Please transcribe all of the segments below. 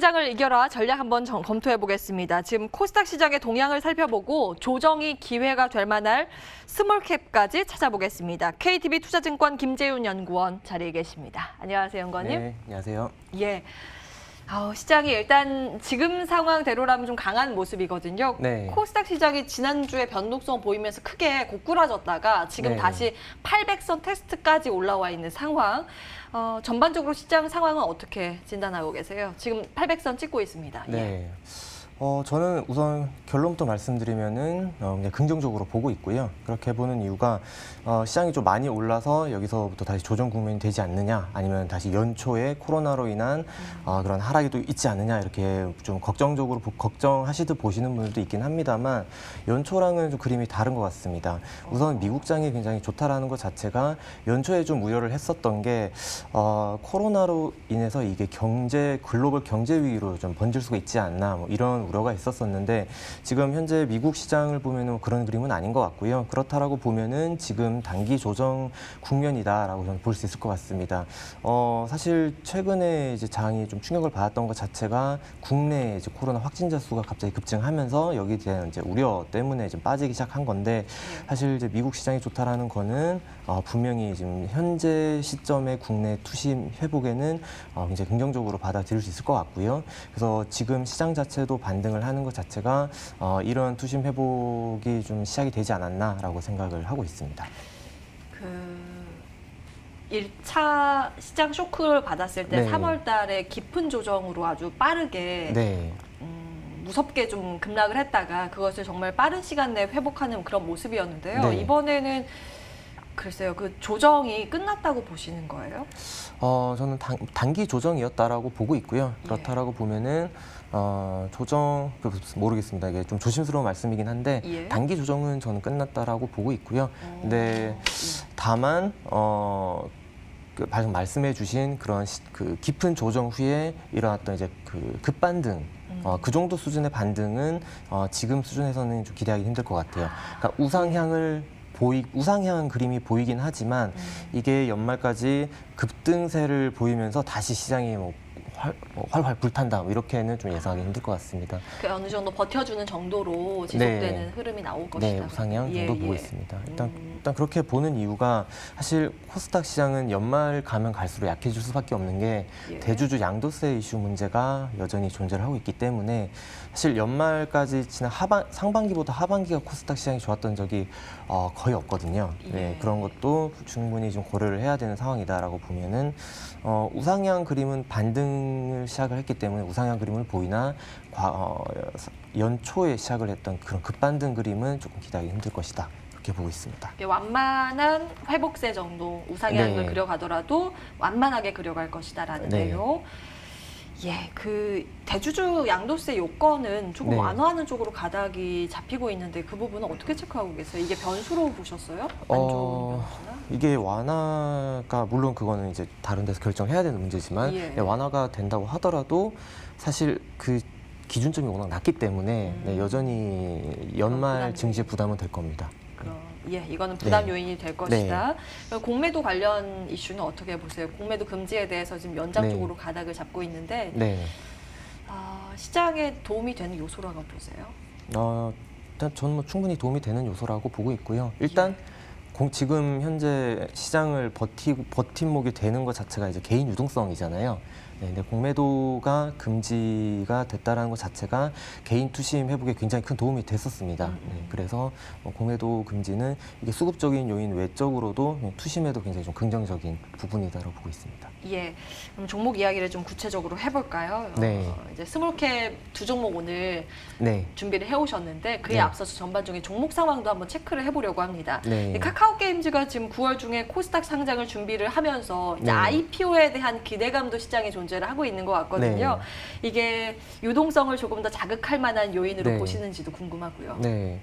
시장을 이겨라 전략 한번 검토해 보겠습니다. 지금 코스닥 시장의 동향을 살펴보고 조정이 기회가 될 만할 스몰캡까지 찾아보겠습니다. KTB 투자증권 김재윤 연구원 자리에 계십니다. 안녕하세요, 연구원님. 네, 안녕하세요. 예. 시장이 일단 지금 상황대로라면 좀 강한 모습이거든요. 네. 코스닥 시장이 지난주에 변동성 보이면서 크게 고꾸라졌다가 지금 네. 다시 800선 테스트까지 올라와 있는 상황. 전반적으로 시장 상황은 어떻게 진단하고 계세요? 지금 800선 찍고 있습니다. 네. 예. 저는 우선 결론부터 말씀드리면은 그냥 긍정적으로 보고 있고요. 그렇게 보는 이유가 시장이 좀 많이 올라서 여기서부터 다시 조정 국면이 되지 않느냐, 아니면 다시 연초에 코로나로 인한 그런 하락이 또 있지 않느냐, 이렇게 좀 걱정적으로 걱정하시듯 보시는 분들도 있긴 합니다만 연초랑은 좀 그림이 다른 것 같습니다. 우선 미국장이 굉장히 좋다라는 것 자체가 연초에 좀 우려를 했었던 게 코로나로 인해서 이게 글로벌 경제 위기로 좀 번질 수가 있지 않나, 뭐 이런 우려가 있었었는데 지금 현재 미국 시장을 보면은 그런 그림은 아닌 것 같고요. 그렇다라고 보면은 지금 단기 조정 국면이다라고 저는 볼 수 있을 것 같습니다. 사실 최근에 이제 장이 좀 충격을 받았던 것 자체가 국내 이제 코로나 확진자 수가 갑자기 급증하면서 여기에 대한 이제 우려 때문에 좀 빠지기 시작한 건데, 사실 이제 미국 시장이 좋다라는 거는 분명히 지금 현재 시점의 국내 투심 회복에는 굉장히 긍정적으로 받아들일 수 있을 것 같고요. 그래서 지금 시장 자체도 반등을 하는 것 자체가 이런 투심 회복이 좀 시작이 되지 않았나라고 생각을 하고 있습니다. 1차 시장 쇼크를 받았을 때 네. 3월 달에 깊은 조정으로 아주 빠르게 네. 무섭게 좀 급락을 했다가 그것을 정말 빠른 시간 내에 회복하는 그런 모습이었는데요. 네. 이번에는 글쎄요, 그 조정이 끝났다고 보시는 거예요? 저는 단기 조정이었다라고 보고 있고요. 예. 그렇다라고 보면은 모르겠습니다. 이게 좀 조심스러운 말씀이긴 한데 예. 단기 조정은 저는 끝났다라고 보고 있고요. 근데 다만 방금 말씀해주신 그런 그 깊은 조정 후에 일어났던 이제 그 급반등. 그 정도 수준의 반등은 지금 수준에서는 좀 기대하기 힘들 것 같아요. 그러니까 우상향 그림이 보이긴 하지만 이게 연말까지 급등세를 보이면서 다시 시장이 활활 불탄다, 이렇게는 좀 예상하기 힘들 것 같습니다. 어느 정도 버텨주는 정도로 지속되는 흐름이 나올 것이다. 네, 우상향 정도 보고 예. 있습니다. 일단 그렇게 보는 이유가 사실 코스닥 시장은 연말 가면 갈수록 약해질 수밖에 없는 게 예. 대주주 양도세 이슈 문제가 여전히 존재를 하고 있기 때문에 사실 연말까지 지난 상반기보다 하반기가 코스닥 시장이 좋았던 적이 거의 없거든요. 네, 예. 그런 것도 충분히 좀 고려를 해야 되는 상황이다라고 보면은 우상향 그림은 반등을 시작을 했기 때문에 우상향 그림을 보이나 연초에 시작을 했던 그런 급반등 그림은 조금 기대하기 힘들 것이다, 그렇게 보고 있습니다. 완만한 회복세 정도 우상향을 네. 그려가더라도 완만하게 그려갈 것이다라는 네. 내용. 예, 그 대주주 양도세 요건은 조금 네. 완화하는 쪽으로 가닥이 잡히고 있는데 그 부분은 어떻게 체크하고 계세요? 이게 변수로 보셨어요? 안 좋은 변수나? 이게 완화가 물론 그거는 이제 다른 데서 결정해야 되는 문제지만 예. 네, 완화가 된다고 하더라도 사실 그 기준점이 워낙 낮기 때문에 네, 여전히 연말 증시 부담은 될 겁니다. 예, 이거는 부담 네. 요인이 될 것이다. 공매도 관련 이슈는 어떻게 보세요? 공매도 금지에 대해서 지금 연장적으로 가닥을 잡고 있는데 네. 시장에 도움이 되는 요소라고 보세요? 일단 저는 충분히 도움이 되는 요소라고 보고 있고요. 일단 지금 현재 시장을 버팀목이 되는 것 자체가 이제 개인 유동성이잖아요. 네, 근데 공매도가 금지가 됐다라는 것 자체가 개인 투심 회복에 굉장히 큰 도움이 됐었습니다. 네, 그래서 공매도 금지는 이게 수급적인 요인 외적으로도 투심에도 굉장히 좀 긍정적인 부분이다라고 보고 있습니다. 예, 그럼 종목 이야기를 좀 구체적으로 해볼까요? 네. 이제 스몰캡 두 종목 오늘 네. 준비를 해오셨는데 그에 네. 앞서서 전반적인 종목 상황도 한번 체크를 해보려고 합니다. 네. 카카오 게임즈가 지금 9월 중에 코스닥 상장을 준비를 하면서 이제 네. IPO에 대한 기대감도 시장에 존재를 하고 있는 것 같거든요. 이게 유동성을 조금 더 자극할 만한 요인으로 네. 보시는지도 궁금하고요. 네.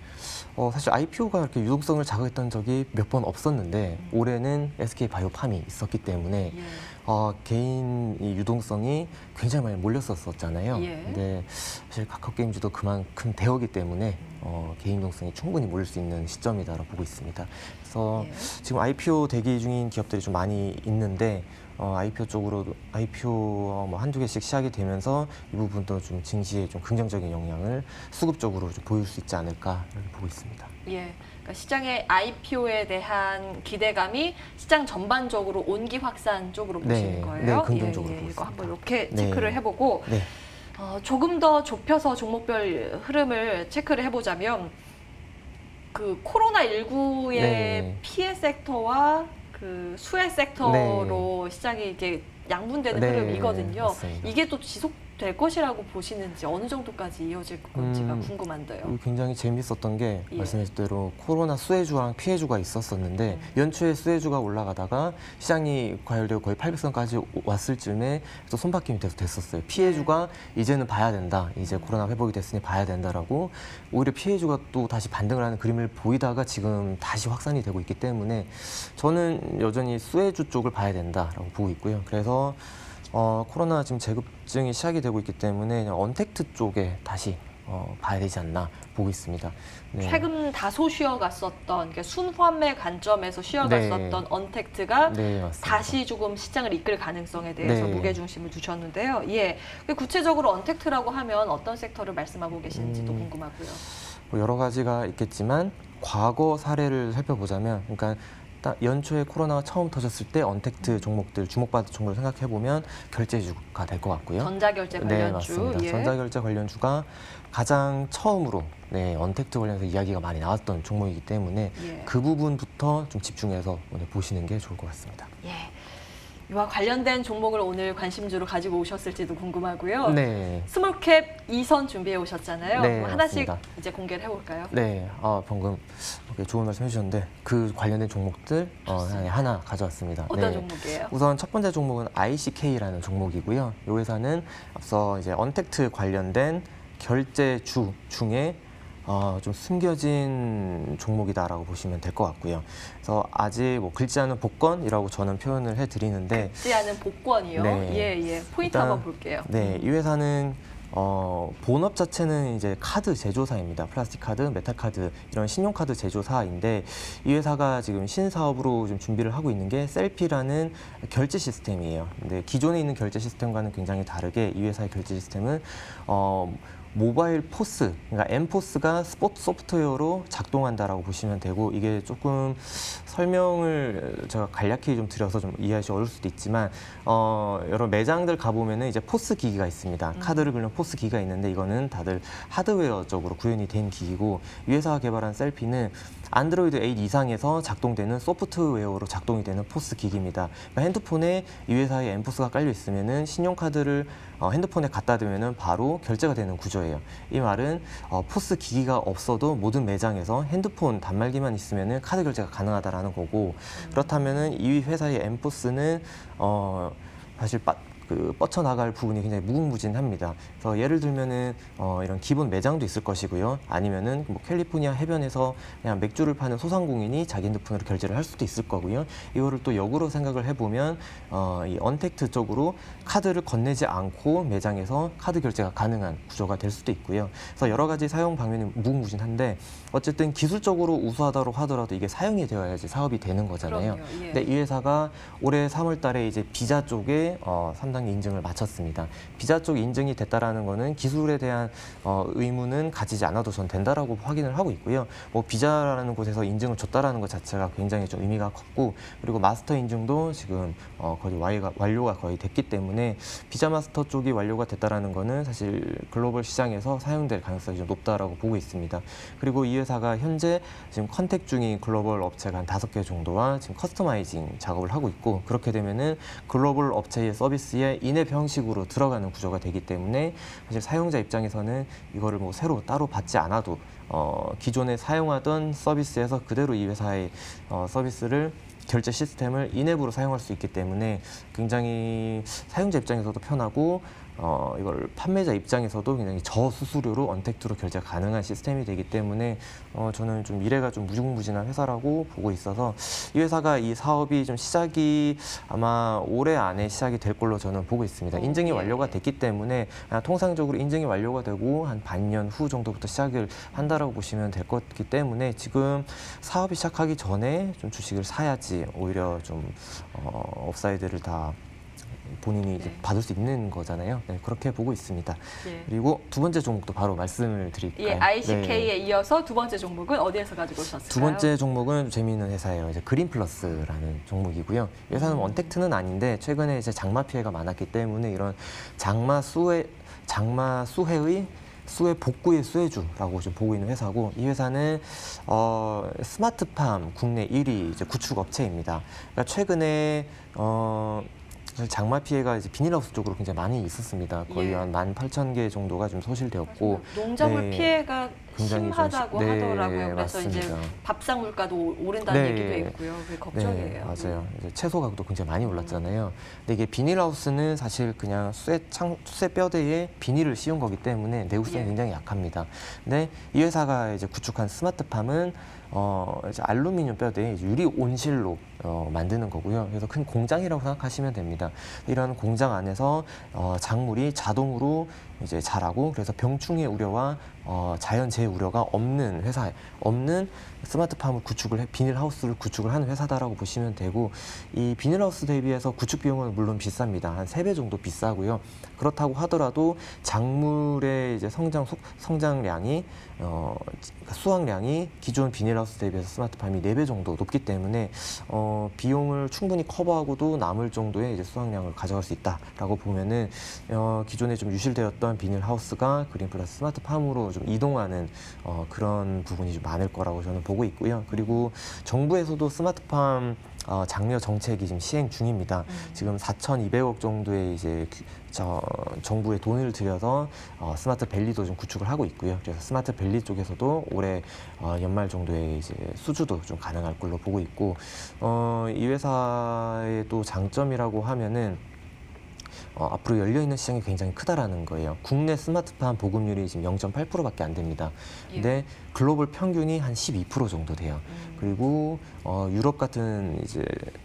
사실 IPO가 이렇게 유동성을 자극했던 적이 몇 번 없었는데 올해는 SK 바이오팜이 있었기 때문에 개인 이 유동성이 굉장히 많이 몰렸었잖아요. 예. 근데 사실 카카오 게임즈도 그만큼 대어기 때문에 개인 유동성이 충분히 몰릴 수 있는 시점이다라고 보고 있습니다. 그래서 예. 지금 IPO 대기 중인 기업들이 좀 많이 있는데 IPO 쪽으로 IPO 뭐 한두 개씩 시작이 되면서 이 부분도 좀 증시에 좀 긍정적인 영향을 수급적으로 좀 보일 수 있지 않을까 이렇게 보고 있습니다. 예. 그러니까 시장의 IPO에 대한 기대감이 시장 전반적으로 온기 확산 쪽으로 보시는 네, 거예요? 네, 긍정적으로 보고 이거 한번 있습니다. 이렇게 네. 체크를 해보고 네. 조금 더 좁혀서 종목별 흐름을 체크를 해보자면 그 코로나19의 네. 피해 섹터와 그 수혜 섹터로 시장이 이게 양분되는 네, 흐름이거든요. 맞습니다. 이게 또 지속될 것이라고 보시는지 어느 정도까지 이어질 건지가 궁금한데요. 굉장히 재밌었던 게 예. 말씀하신 대로 코로나 수혜주랑 피해주가 있었었는데 연초에 수혜주가 올라가다가 시장이 과열되고 거의 800선까지 왔을 즈음에 또 손바뀜이 됐었어요. 피해주가 이제는 봐야 된다. 이제 코로나 회복이 됐으니 봐야 된다라고 오히려 피해주가 또 다시 반등을 하는 그림을 보이다가 지금 다시 확산이 되고 있기 때문에 저는 여전히 수혜주 쪽을 봐야 된다라고 보고 있고요. 그래서 코로나 지금 재급증이 시작이 되고 있기 때문에 그냥 언택트 쪽에 다시 봐야 되지 않나 보고 있습니다. 네. 최근 다소 쉬어갔었던 그러니까 순환매 관점에서 쉬어갔었던 네. 언택트가 네, 맞습니다. 다시 조금 시장을 이끌 가능성에 대해서 네. 무게중심을 두셨는데요. 예, 구체적으로 언택트라고 하면 어떤 섹터를 말씀하고 계시는지도 궁금하고요. 뭐 여러 가지가 있겠지만 과거 사례를 살펴보자면 그러니까 딱 연초에 코로나가 처음 터졌을 때 언택트 종목들 주목받은 종목을 생각해 보면 결제주가 될 것 같고요. 전자결제 네, 관련주. 맞습니다. 예. 전자결제 관련주가 가장 처음으로 언택트 관련해서 이야기가 많이 나왔던 종목이기 때문에 예. 그 부분부터 좀 집중해서 오늘 보시는 게 좋을 것 같습니다. 예. 이와 관련된 종목을 오늘 관심주로 가지고 오셨을지도 궁금하고요. 네. 스몰캡 2선 준비해 오셨잖아요. 네, 그럼 하나씩 맞습니다. 이제 공개를 해볼까요? 네, 방금 이렇게 좋은 말씀 해주셨는데 그 관련된 종목들 하나 가져왔습니다. 어떤 네. 종목이에요? 우선 첫 번째 종목은 ICK라는 종목이고요. 이 회사는 앞서 이제 언택트 관련된 결제주 중에 좀 숨겨진 종목이다라고 보시면 될 것 같고요. 그래서 아직 뭐 긁지 않은 복권이라고 저는 표현을 해드리는데, 긁지 않은 복권이요. 네. 예. 포인트 일단, 한번 볼게요. 네, 이 회사는 본업 자체는 이제 카드 제조사입니다. 플라스틱 카드, 메탈 카드 이런 신용 카드 제조사인데 이 회사가 지금 신사업으로 좀 준비를 하고 있는 게 셀피라는 결제 시스템이에요. 근데 기존에 있는 결제 시스템과는 굉장히 다르게 이 회사의 결제 시스템은 모바일 포스, 그러니까 엠포스가 스포츠 소프트웨어로 작동한다라고 보시면 되고 이게 조금 설명을 제가 간략히 좀 드려서 좀 이해하기 어려울 수도 있지만 여러 매장들 가보면은 이제 포스 기기가 있습니다. 카드를 긁는 포스 기기가 있는데 이거는 다들 하드웨어적으로 구현이 된 기기고 이 회사가 개발한 셀피는 안드로이드 8 이상에서 작동되는 소프트웨어로 작동이 되는 포스 기기입니다. 그러니까 핸드폰에 이 회사의 엠포스가 깔려 있으면은 신용카드를 핸드폰에 갖다 대면은 바로 결제가 되는 구조예요. 이 말은 포스 기기가 없어도 모든 매장에서 핸드폰 단말기만 있으면은 카드 결제가 가능하다라는 거고 그렇다면은 이 회사의 엠포스는 사실 뻗쳐나갈 부분이 굉장히 무궁무진합니다. 그래서 예를 들면은 이런 기본 매장도 있을 것이고요. 아니면은 뭐 캘리포니아 해변에서 그냥 맥주를 파는 소상공인이 자기 핸드폰으로 결제를 할 수도 있을 거고요. 이거를 또 역으로 생각을 해보면 이 언택트 쪽으로 카드를 건네지 않고 매장에서 카드 결제가 가능한 구조가 될 수도 있고요. 그래서 여러 가지 사용 방면이 무궁무진한데 어쨌든 기술적으로 우수하다고 하더라도 이게 사용이 되어야지 사업이 되는 거잖아요. 그럼요, 예. 근데 이 회사가 올해 3월 달에 이제 비자 쪽에 3단계 인증을 마쳤습니다. 비자 쪽 인증이 됐다라는 거는 기술에 대한 의무는 가지지 않아도 전 된다라고 확인을 하고 있고요. 뭐 비자라는 곳에서 인증을 줬다라는 것 자체가 굉장히 좀 의미가 컸고 그리고 마스터 인증도 지금 거의 완료가 거의 됐기 때문에 비자 마스터 쪽이 완료가 됐다라는 거는 사실 글로벌 시장에서 사용될 가능성이 좀 높다라고 보고 있습니다. 그리고 이 회사가 현재 지금 컨택 중인 글로벌 업체가 한 5개 정도와 지금 커스터마이징 작업을 하고 있고 그렇게 되면은 글로벌 업체의 서비스에 인앱 형식으로 들어가는 구조가 되기 때문에 사실 사용자 입장에서는 이거를 뭐 새로 따로 받지 않아도 기존에 사용하던 서비스에서 그대로 이 회사의 서비스를 결제 시스템을 인앱으로 사용할 수 있기 때문에 굉장히 사용자 입장에서도 편하고 이걸 판매자 입장에서도 굉장히 저수수료로 언택트로 결제가 가능한 시스템이 되기 때문에 저는 좀 미래가 좀 무궁무진한 회사라고 보고 있어서 이 회사가 이 사업이 좀 시작이 아마 올해 안에 시작이 될 걸로 저는 보고 있습니다. 인증이 완료가 됐기 때문에 통상적으로 인증이 완료가 되고 한 반년 후 정도부터 시작을 한다라고 보시면 될 것이기 때문에 지금 사업이 시작하기 전에 좀 주식을 사야지 오히려 좀 업사이드를 다 본인이 이제 받을 수 있는 거잖아요. 네, 그렇게 보고 있습니다. 예. 그리고 두 번째 종목도 바로 말씀을 드릴까요? 예, ICK에 이어서 두 번째 종목은 어디에서 가지고 오셨을까요? 두 번째 종목은 좀 재미있는 회사예요. 이제 그린플러스라는 종목이고요. 이 회사는 언택트는 아닌데 최근에 이제 장마 피해가 많았기 때문에 이런 장마 수해의 수해 복구의 수혜주라고 좀 보고 있는 회사고 이 회사는 스마트팜 국내 1위 이제 구축 업체입니다. 그러니까 최근에 사실 장마 피해가 이제 비닐하우스 쪽으로 굉장히 많이 있었습니다. 거의 예. 한 18,000개 정도가 좀 소실되었고 농작물 네. 피해가 굉장히 심하다고 네, 하더라고요. 그래서 맞습니다. 이제 밥상 물가도 오른다는 네. 얘기도 있고요. 그게 걱정이에요. 네, 맞아요. 이제 채소 가격도 굉장히 많이 올랐잖아요. 근데 이게 비닐하우스는 사실 그냥 쇠 뼈대에 비닐을 씌운 거기 때문에 내구성이 예. 굉장히 약합니다. 근데 이 회사가 이제 구축한 스마트팜은 이제 알루미늄 뼈대에 유리 온실로 만드는 거고요. 그래서 큰 공장이라고 생각하시면 됩니다. 이런 공장 안에서 작물이 자동으로 이제 자라고 그래서 병충해 우려와 자연재해 우려가 없는 스마트팜을 비닐하우스를 구축을 하는 회사다라고 보시면 되고 이 비닐하우스 대비해서 구축 비용은 물론 비쌉니다. 한 3배 정도 비싸고요. 그렇다고 하더라도 작물의 이제 성장량이 수확량이 기존 비닐하우스 대비해서 스마트팜이 4배 정도 높기 때문에 비용을 충분히 커버하고도 남을 정도의 이제 수확량을 가져갈 수 있다라고 보면은 기존에 좀 유실되었던 비닐하우스가 그린플러스 스마트팜으로 좀 이동하는 그런 부분이 좀 많을 거라고 저는 보고 있고요. 그리고 정부에서도 스마트팜 장려 정책이 지금 시행 중입니다. 지금 4,200억 정도의 이제 정부의 돈을 들여서 스마트 밸리도 좀 구축을 하고 있고요. 그래서 스마트 밸리 쪽에서도 올해 연말 정도의 이제 수주도 좀 가능할 걸로 보고 있고 이 회사의 또 장점이라고 하면은 앞으로 열려있는 시장이 굉장히 크다라는 거예요. 국내 스마트팜 보급률이 지금 0.8%밖에 안 됩니다. 근데 글로벌 평균이 한 12% 정도 돼요. 그리고 유럽 같은 이제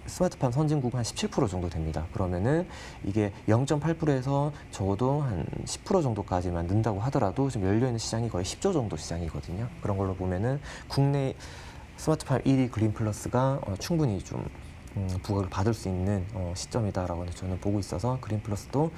스마트팜 선진국은 한 17% 정도 됩니다. 그러면은 이게 0.8%에서 적어도 한 10% 정도까지만 는다고 하더라도 지금 열려있는 시장이 거의 10조 정도 시장이거든요. 그런 걸로 보면은 국내 스마트팜 1위 그린플러스가 충분히 좀 부각을 받을 수 있는 시점이다라고 저는 보고 있어서 그린플러스도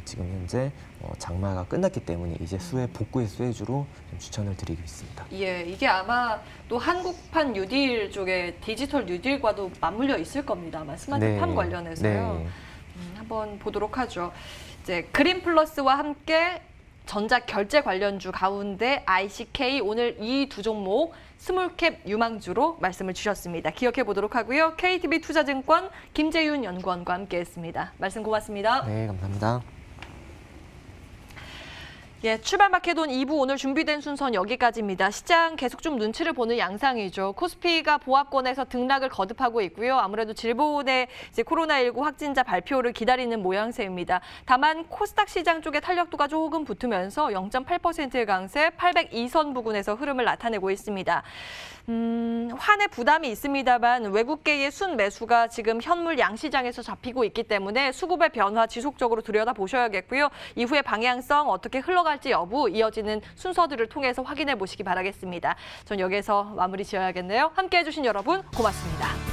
지금 현재 장마가 끝났기 때문에 이제 복구의 수혜주로 좀 추천을 드리고 있습니다. 예, 이게 아마 또 한국판 뉴딜 쪽에 디지털 뉴딜과도 맞물려 있을 겁니다. 아마 스마트팜 네. 관련해서요. 네. 한번 보도록 하죠. 이제 그린플러스와 함께 전자결제 관련주 가운데 ICK 오늘 이 두 종목 스몰캡 유망주로 말씀을 주셨습니다. 기억해 보도록 하고요. KTB 투자증권 김재윤 연구원과 함께했습니다. 말씀 고맙습니다. 네, 감사합니다. 예, 출발마켓온 2부 오늘 준비된 순서는 여기까지입니다. 시장 계속 좀 눈치를 보는 양상이죠. 코스피가 보합권에서 등락을 거듭하고 있고요. 아무래도 질본의 이제 코로나19 확진자 발표를 기다리는 모양새입니다. 다만 코스닥 시장 쪽의 탄력도가 조금 붙으면서 0.8%의 강세 802선 부근에서 흐름을 나타내고 있습니다. 환의 부담이 있습니다만 외국계의 순매수가 지금 현물 양시장에서 잡히고 있기 때문에 수급의 변화 지속적으로 들여다보셔야겠고요. 이후의 방향성 어떻게 흘러갈지 여부 이어지는 순서들을 통해서 확인해 보시기 바라겠습니다. 전 여기서 마무리 지어야겠네요. 함께해 주신 여러분 고맙습니다.